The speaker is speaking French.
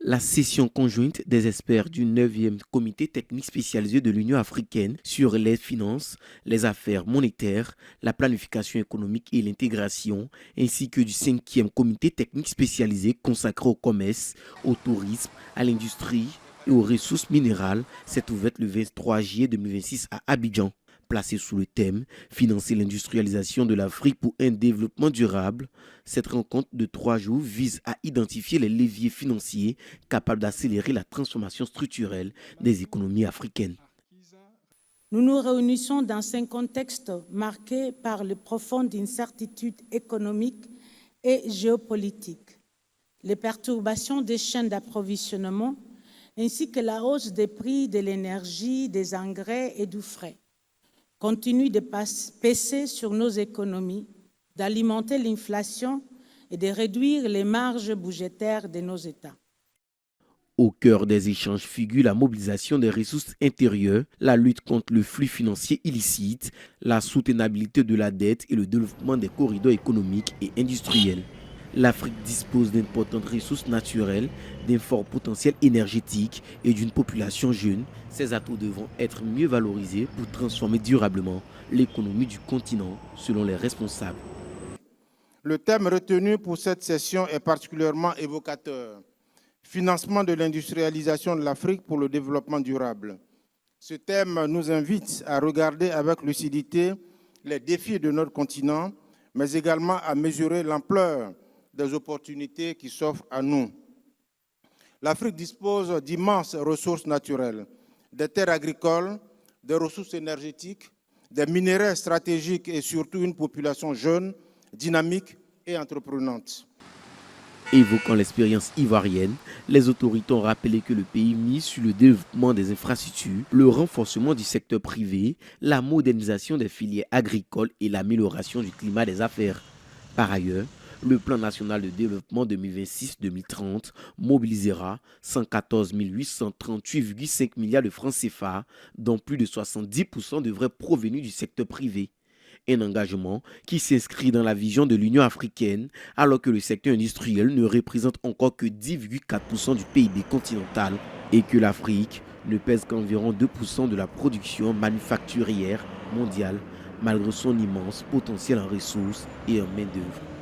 La session conjointe des experts du 9e comité technique spécialisé de l'Union africaine sur les finances, les affaires monétaires, la planification économique et l'intégration, ainsi que du 5e comité technique spécialisé consacré au commerce, au tourisme, à l'industrie et aux ressources minérales s'est ouverte le 23 juillet 2026 à Abidjan. Placée sous le thème Financer l'industrialisation de l'Afrique pour un développement durable, cette rencontre de 3 jours vise à identifier les leviers financiers capables d'accélérer la transformation structurelle des économies africaines. Nous nous réunissons dans un contexte marqué par les profondes incertitudes économiques et géopolitiques, les perturbations des chaînes d'approvisionnement, ainsi que la hausse des prix de l'énergie, des engrais et du fret continue de peser sur nos économies, d'alimenter l'inflation et de réduire les marges budgétaires de nos États. Au cœur des échanges figure la mobilisation des ressources intérieures, la lutte contre le flux financier illicite, la soutenabilité de la dette et le développement des corridors économiques et industriels. L'Afrique dispose d'importantes ressources naturelles, d'un fort potentiel énergétique et d'une population jeune. Ces atouts devront être mieux valorisés pour transformer durablement l'économie du continent, selon les responsables. Le thème retenu pour cette session est particulièrement évocateur. Financement de l'industrialisation de l'Afrique pour le développement durable. Ce thème nous invite à regarder avec lucidité les défis de notre continent, mais également à mesurer l'ampleur des opportunités qui s'offrent à nous. L'Afrique dispose d'immenses ressources naturelles, des terres agricoles, des ressources énergétiques, des minéraux stratégiques et surtout une population jeune, dynamique et entreprenante. Évoquant l'expérience ivoirienne, les autorités ont rappelé que le pays mise sur le développement des infrastructures, le renforcement du secteur privé, la modernisation des filières agricoles et l'amélioration du climat des affaires. Par ailleurs, le plan national de développement 2026-2030 mobilisera 114 838,5 milliards de francs CFA, dont plus de 70% devraient provenir du secteur privé. Un engagement qui s'inscrit dans la vision de l'Union africaine, alors que le secteur industriel ne représente encore que 10,4% du PIB continental et que l'Afrique ne pèse qu'environ 2% de la production manufacturière mondiale, malgré son immense potentiel en ressources et en main-d'œuvre.